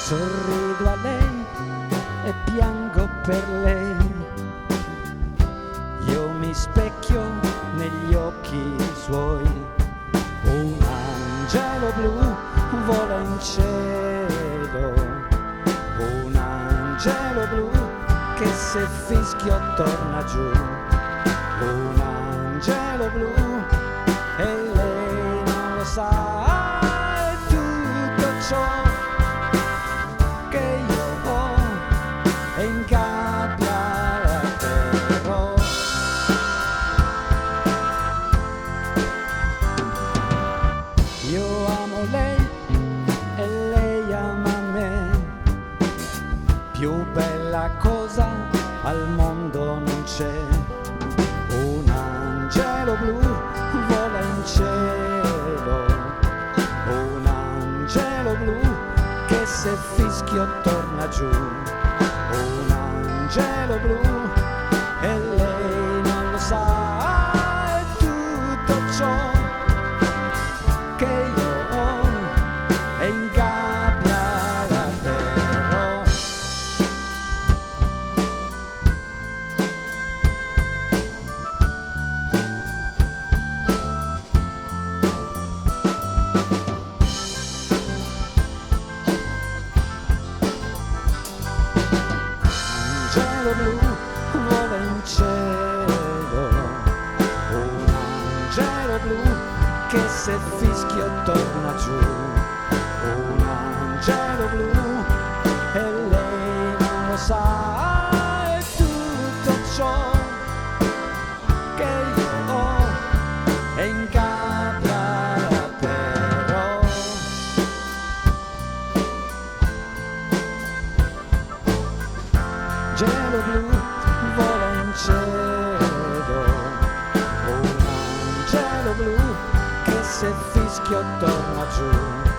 Sorrido a lei e piango per lei. Io mi specchio negli occhi suoi. Un angelo blu vola in cielo. Un angelo blu che se fischio torna giù. Un angelo blu e lei non lo sa. E tutto ciò che io ho è in gabbia però. Io amo lei e lei ama me. Più bella cosa al mondo non c'è. Un angelo blu vola in cielo. Un angelo blu che se fischio torna giù. Un angelo blu e lei non lo sa. E tutto ciò che io ho è in gabbia però. Angelo blu vola in cielo. Un angelo blu che se fischio torna giù. Un angelo blu e lei non lo sa. E tutto ciò che io ho è in gabbia però. Angelo blu vola in cielo. Un angelo blu che se fischio torna giù.